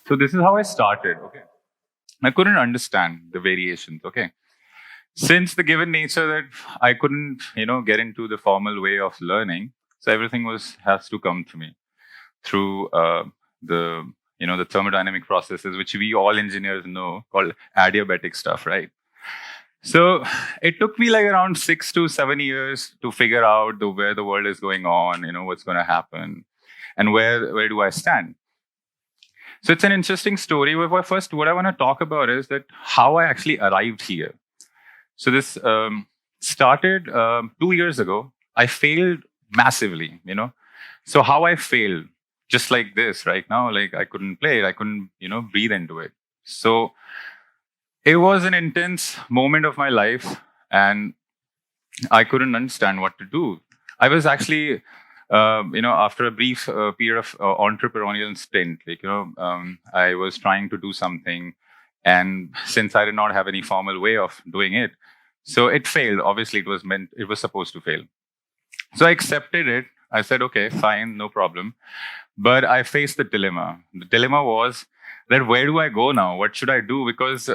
So this is how I started. Okay. I couldn't understand the variations. Okay. Since the given nature that I couldn't, get into the formal way of learning, so everything has to come to me through the, the thermodynamic processes, which we all engineers know, called adiabatic stuff, right? So it took me like around 6 to 7 years to figure out where the world is going on, what's going to happen, and where do I stand. So it's an interesting story. First, what I want to talk about is that how I actually arrived here. So this started 2 years ago. I failed massively, So how I failed, just like this right now, like I couldn't play it, I couldn't, breathe into it. So it was an intense moment of my life, and I couldn't understand what to do. I was actually, after a brief period of entrepreneurial stint, I was trying to do something, and since I did not have any formal way of doing it, so it failed. Obviously, it was supposed to fail. So I accepted it. I said, okay, fine, no problem. But I faced the dilemma. The dilemma was that where do I go now? What should I do? Because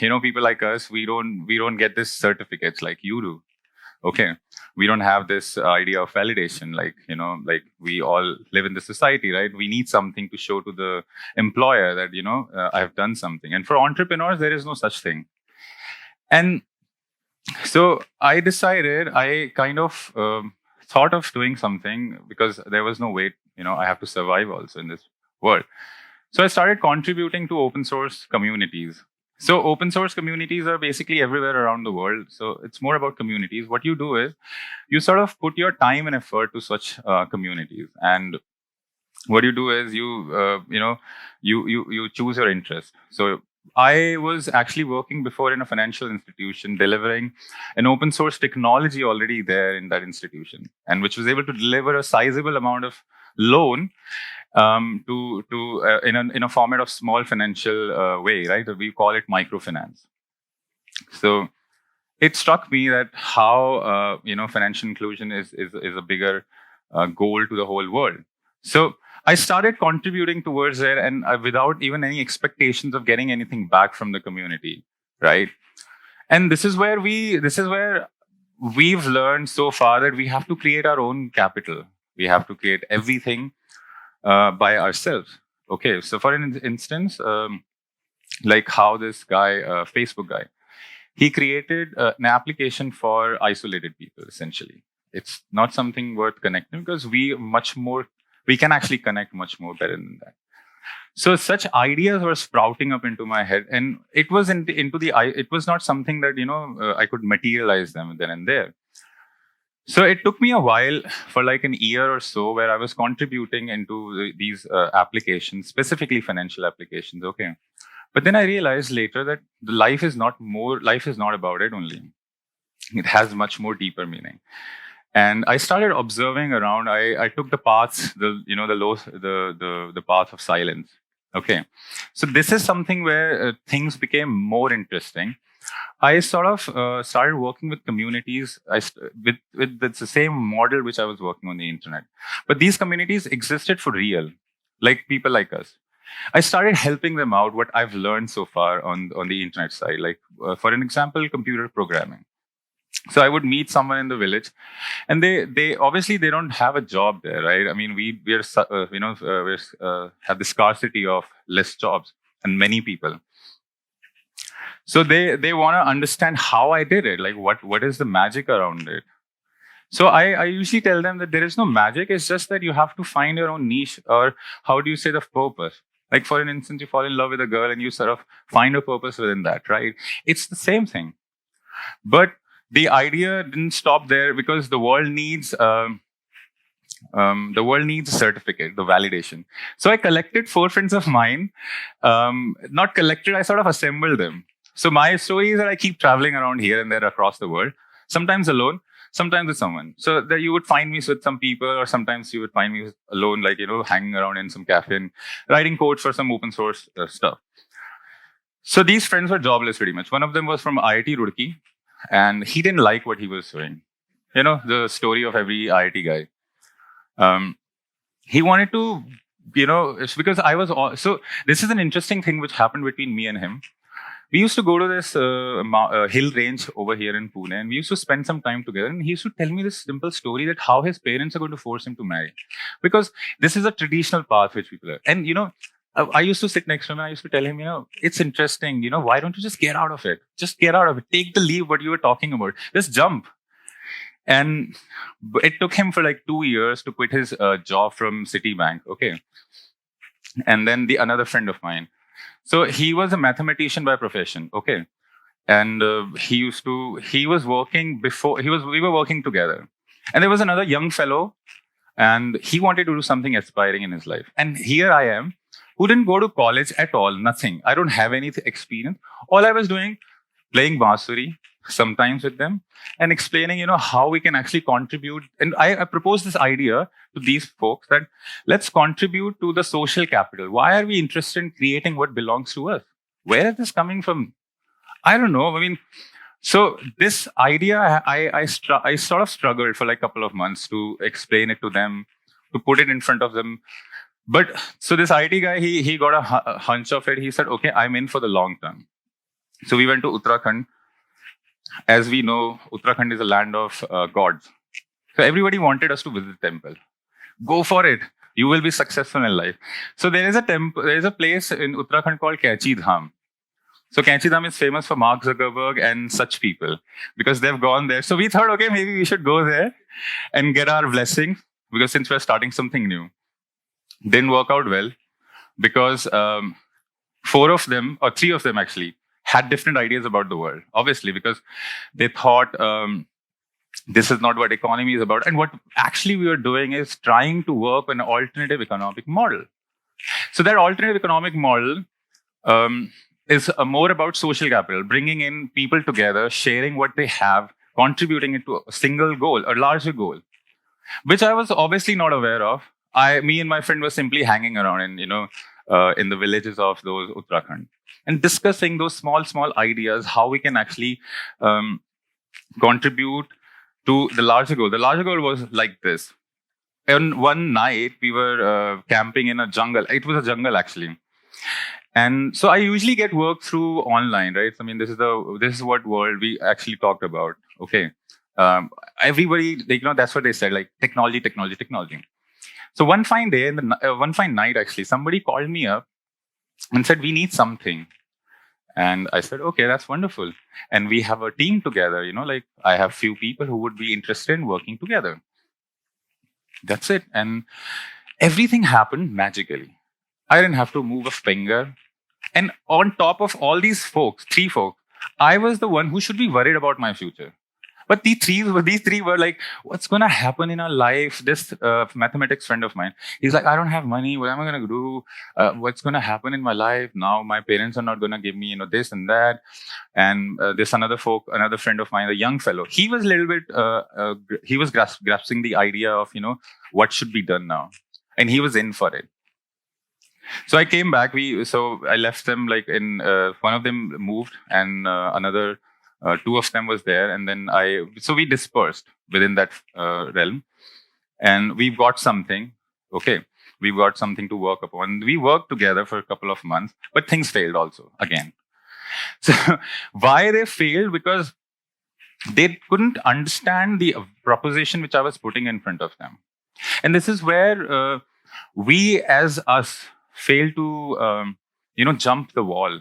people like us, we don't get this certificates like you do. Okay, we don't have this idea of validation. Like we all live in the society, right? We need something to show to the employer that I've done something. And for entrepreneurs, there is no such thing. And so I decided, I kind of thought of doing something because there was no way, I have to survive also in this world. So I started contributing to open source communities. So open source communities are basically everywhere around the world. So it's more about communities. What you do is you sort of put your time and effort to such communities, and what you do is you choose your interest. So I was actually working before in a financial institution, delivering an open source technology already there in that institution, and which was able to deliver a sizable amount of loan in a format of small financial way, right? We call it microfinance. So it struck me that how financial inclusion is a bigger goal to the whole world. So I started contributing towards it, and without even any expectations of getting anything back from the community, right? And this is where we've learned so far that we have to create our own capital. We have to create everything by ourselves. Okay, so for an instance, like how this guy, Facebook guy, he created an application for isolated people. Essentially, it's not something worth connecting because we can actually connect much more better than that. So such ideas were sprouting up into my head, and it was it was not something that I could materialize them then and there. So it took me a while, for like an year or so, where I was contributing into these applications, specifically financial applications. Okay, but then I realized later that life is not about it only. It has much more deeper meaning. And I started observing around. I took the paths, the path of silence. Okay, so this is something where things became more interesting. I sort of started working with communities with the same model which I was working on the internet. But these communities existed for real, like people like us. I started helping them out what I've learned so far on the internet side. Like, for an example, computer programming. So I would meet someone in the village, and they obviously they don't have a job there, right? I mean, we have the scarcity of less jobs and many people. So they want to understand how I did it, like what is the magic around it. So I usually tell them that there is no magic. It's just that you have to find your own niche, or how do you say, the purpose. Like, for an instance, you fall in love with a girl and you sort of find a purpose within that, right? It's the same thing. But the idea didn't stop there, because the world needs a certificate, the validation. So I collected 4 friends of mine. Not collected, I sort of assembled them. So my story is that I keep traveling around here and there across the world, sometimes alone, sometimes with someone. So that you would find me with some people, or sometimes you would find me alone, like, hanging around in some cafe and writing code for some open source stuff. So these friends were jobless pretty much. One of them was from IIT Roorkee, and he didn't like what he was doing. The story of every IIT guy. He wanted to it's because so this is an interesting thing which happened between me and him. We used to go to this hill range over here in Pune, and we used to spend some time together. And he used to tell me this simple story that how his parents are going to force him to marry, because this is a traditional path which people are. And I used to sit next to him and I used to tell him, it's interesting. Why don't you just get out of it? Just get out of it. Take the leap. What you were talking about. Just jump. And it took him for like 2 years to quit his job from Citibank. Okay. And then another friend of mine. So he was a mathematician by profession. Okay. And he was working we were working together. And there was another young fellow, and he wanted to do something aspiring in his life. And here I am, who didn't go to college at all, nothing. I don't have any experience. All I was doing, playing bansuri sometimes with them and explaining, how we can actually contribute. And I proposed this idea to these folks that let's contribute to the social capital. Why are we interested in creating what belongs to us? Where is this coming from? I don't know. I mean, so this idea, I sort of struggled for like a couple of months to explain it to them, to put it in front of them. But so this IT guy, he got a hunch of it. He said, okay, I'm in for the long term. So we went to Uttarakhand. As we know, Uttarakhand is a land of gods. So everybody wanted us to visit the temple. Go for it. You will be successful in life. So there is a place in Uttarakhand called Kachi Dham. So Kachi Dham is famous for Mark Zuckerberg and such people because they've gone there. So we thought, okay, maybe we should go there and get our blessing, because since we're starting something new. Didn't work out well because 4 of them, or 3 of them actually, had different ideas about the world, obviously, because they thought this is not what economy is about. And what actually we were doing is trying to work on an alternative economic model. So that alternative economic model is more about social capital, bringing in people together, sharing what they have, contributing it to a single goal, a larger goal, which I was obviously not aware of. Me and my friend were simply hanging around in the villages of those Uttarakhand and discussing those small ideas, how we can actually contribute to the larger goal. The larger goal was like this. And one night we were camping in a jungle. It was a jungle actually. And so I usually get work through online, right? I mean, this is what world we actually talked about. Okay. Everybody, that's what they said, like technology. So one fine day, one fine night, actually, somebody called me up and said, we need something. And I said, okay, that's wonderful. And we have a team together, like I have few people who would be interested in working together. That's it. And everything happened magically. I didn't have to move a finger. And on top of all these 3 folks, I was the one who should be worried about my future. But these 3 were like, what's going to happen in our life? This mathematics friend of mine, he's like, I don't have money. What am I going to do? What's going to happen in my life? Now my parents are not going to give me, this and that. And this another friend of mine, a young fellow, he was a little bit, he was grasping the idea of, what should be done now. And he was in for it. So I came back. I left them one of them moved and another 2 of them was there, and then so we dispersed within that realm, and we've got something. Okay, we've got something to work upon. We worked together for a couple of months, but things failed also again. So why they failed? Because they couldn't understand the proposition which I was putting in front of them, and this is where we as us fail to jump the wall.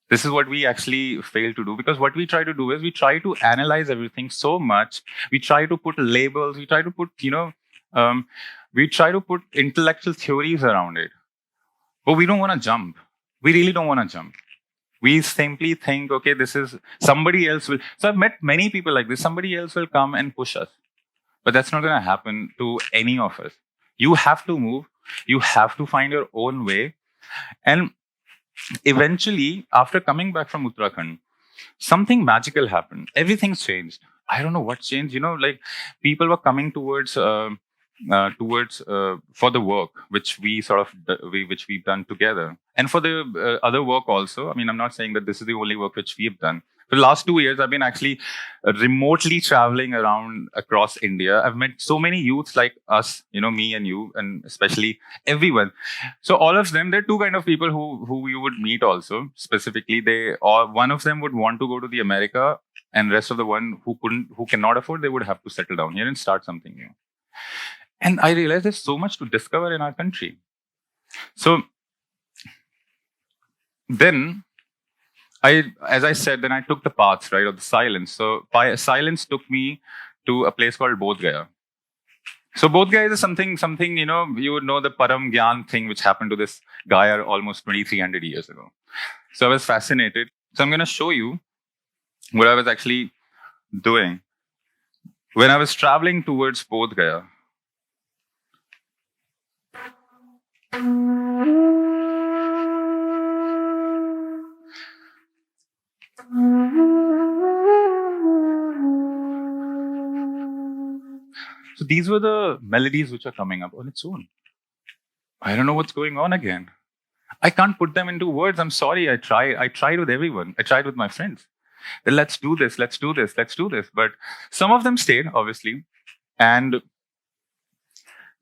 This is what we actually fail to do, because what we try to do is we try to analyze everything so much. We try to put labels. We try to put, we try to put intellectual theories around it. But we don't want to jump. We really don't want to jump. We simply think, okay, this is somebody else will. So I've met many people like this. Somebody else will come and push us. But that's not going to happen to any of us. You have to move. You have to find your own way. And eventually, after coming back from Uttarakhand, something magical happened. Everything's changed. I don't know what changed. People were coming towards for the work which we've done together, and for the other work also. I mean, I'm not saying that this is the only work which we've done, For the last 2 years, I've been actually remotely traveling around across India. I've met so many youths like us, me and you, and especially everyone. So all of them, there are two kind of people who you would meet also. Specifically, one of them would want to go to the America, and rest of the one who cannot afford, they would have to settle down here and start something new. And I realized there's so much to discover in our country. So then as I said, then I took the path, right, of the silence. So silence took me to a place called Bodh Gaya. So Bodh Gaya is something, you would know the Param Gyan thing, which happened to this guy almost 2,300 years ago. So I was fascinated. So I'm going to show you what I was actually doing. When I was traveling towards Bodh Gaya, so these were the melodies which are coming up on its own. I don't know what's going on again. I can't put them into words. I'm sorry. I tried with everyone. I tried with my friends. Let's do this. Let's do this. Let's do this. But some of them stayed, obviously. And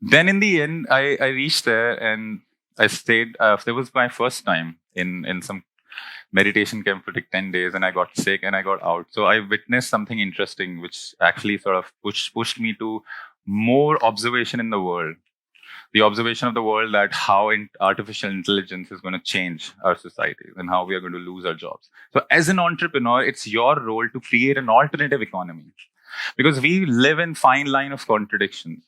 then in the end, I reached there and I stayed. That was my first time in some meditation camp for like 10 days, and I got sick and I got out. So I witnessed something interesting, which actually sort of pushed me to more observation in the world. The observation of the world that how artificial intelligence is going to change our society and how we are going to lose our jobs. So as an entrepreneur, it's your role to create an alternative economy, because we live in fine line of contradictions.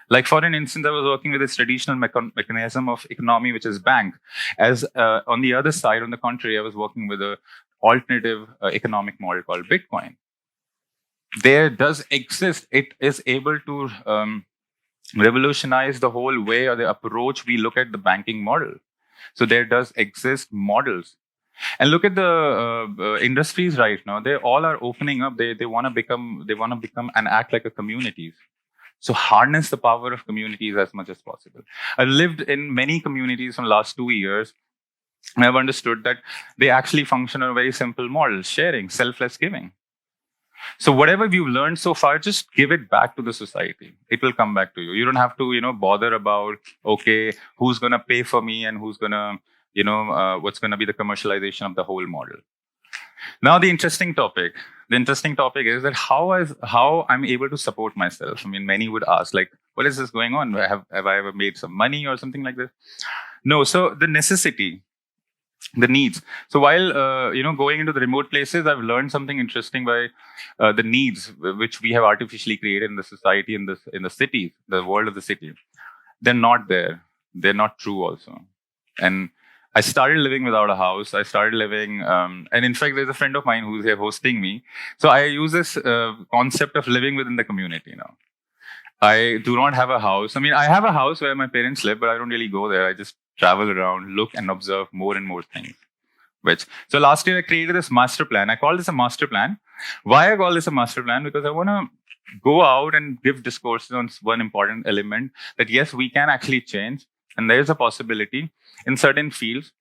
Like for an instance, I was working with this traditional mechanism of economy, which is bank. As on the other side, on the contrary, I was working with an alternative economic model called Bitcoin. There does exist, it is able to revolutionize the whole way or the approach we look at the banking model. So there does exist models. And look at the industries right now. They all are opening up. They want to become and act like a communities. So harness the power of communities as much as possible. I've lived in many communities from the last 2 years, and I've understood that they actually function on a very simple model: sharing, selfless giving. So whatever you've learned so far, just give it back to the society. It will come back to you. You don't have to, bother about, okay, who's going to pay for me and who's going to, what's going to be the commercialization of the whole model. Now, the interesting topic is that how I'm able to support myself. I mean, many would ask, like, what is this going on? Have I ever made some money or something like this? No. So the necessity, the needs. So while going into the remote places, I've learned something interesting by the needs which we have artificially created in the society, in the cities, the world of the city. They're not there. They're not true also. And I started living without a house. I started living, and in fact, there's a friend of mine who's here hosting me. So I use this concept of living within the community now. I do not have a house. I mean, I have a house where my parents live, but I don't really go there. I just travel around, look and observe more and more things. So last year I created this master plan. I call this a master plan. Why I call this a master plan? Because I want to go out and give discourses on one important element, that yes, we can actually change. And there is a possibility in certain fields.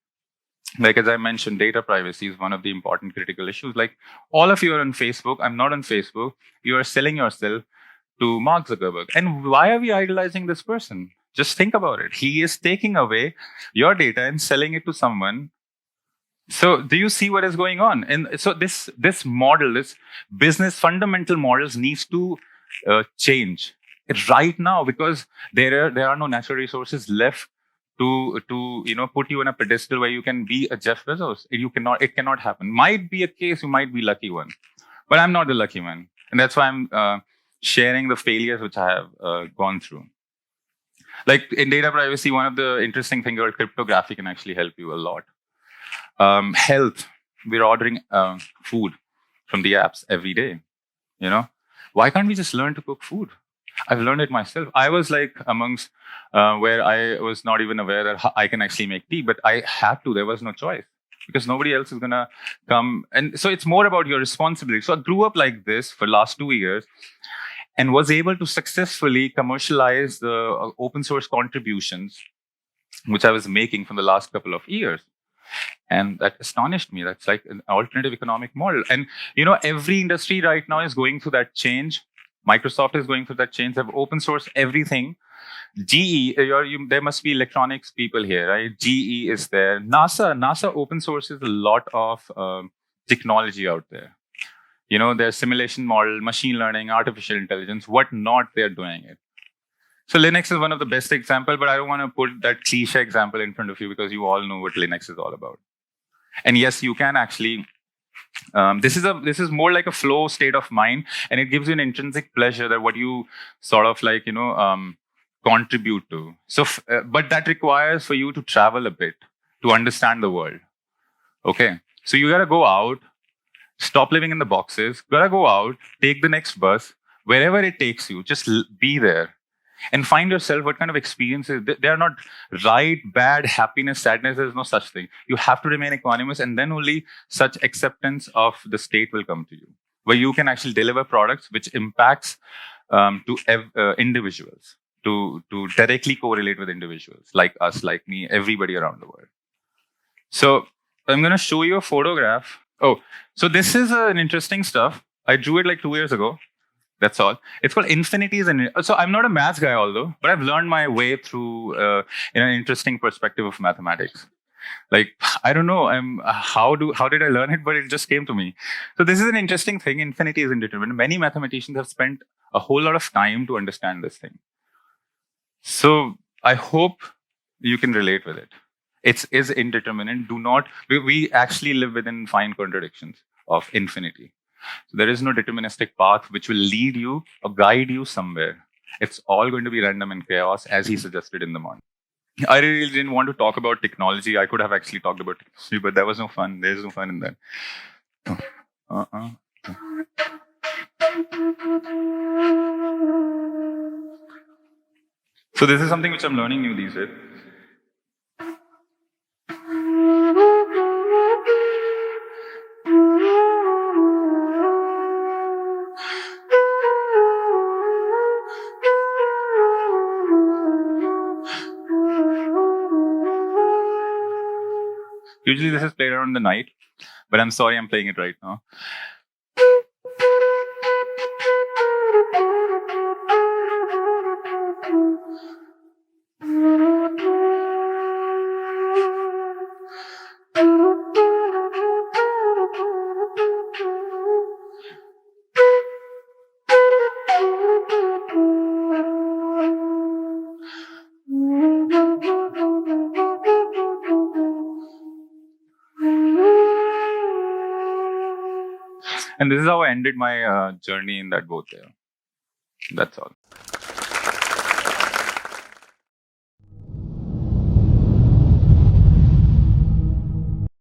Like as I mentioned, data privacy is one of the important critical issues. Like all of you are on Facebook. I'm not on Facebook. You are selling yourself to Mark Zuckerberg. And why are we idolizing this person? Just think about it. He is taking away your data and selling it to someone. So do you see what is going on? And so this model, this business fundamental models needs to change right now, because there are no natural resources left to put you on a pedestal where you can be a Jeff Bezos. It cannot happen. Might be a case, you might be lucky one, but I'm not the lucky one. And that's why I'm sharing the failures which I have gone through. Like in data privacy, one of the interesting things about cryptography can actually help you a lot. Health, we're ordering food from the apps every day. Why can't we just learn to cook food? I've learned it myself. I was like amongst where I was not even aware that I can actually make tea, but I had to. There was no choice, because nobody else is going to come. And so it's more about your responsibility. So I grew up like this for the last 2 years and was able to successfully commercialize the open source contributions which I was making from the last couple of years. And that astonished me. That's like an alternative economic model. And, every industry right now is going through that change. Microsoft is going through that change. They've open sourced everything. GE, there must be electronics people here, right? GE is there. NASA open sources a lot of technology out there. Their simulation model, machine learning, artificial intelligence, what not they're doing it. So Linux is one of the best example, but I don't want to put that cliche example in front of you because you all know what Linux is all about. And yes, you can actually. This is more like a flow state of mind, and it gives you an intrinsic pleasure that what you sort of like contribute to. So, but that requires for you to travel a bit to understand the world. Okay, so you gotta go out, stop living in the boxes, gotta go out, take the next bus, wherever it takes you, just be there. And find yourself what kind of experiences. They are not right, bad, happiness, sadness. There's no such thing. You have to remain equanimous, and then only such acceptance of the state will come to you, where you can actually deliver products which impacts to individuals, to directly correlate with individuals like us, like me, everybody around the world. So I'm going to show you a photograph. Oh, so this is an interesting stuff. I drew it like 2 years ago. That's all. It's called infinities. And so I'm not a maths guy, although, but I've learned my way through in an interesting perspective of mathematics. Like, I don't know, how did I learn it? But it just came to me. So this is an interesting thing. Infinity is indeterminate. Many mathematicians have spent a whole lot of time to understand this thing. So I hope you can relate with it. It is indeterminate. We actually live within fine contradictions of infinity. So there is no deterministic path which will lead you or guide you somewhere. It's all going to be random and chaos, as he suggested in the morning. I really didn't want to talk about technology. I could have actually talked about technology, but there was no fun. There's no fun in that. So this is something which I'm learning new these days. Usually this is played around the night, but I'm sorry I'm playing it right now. And this is how I ended my journey in that boat there. That's all.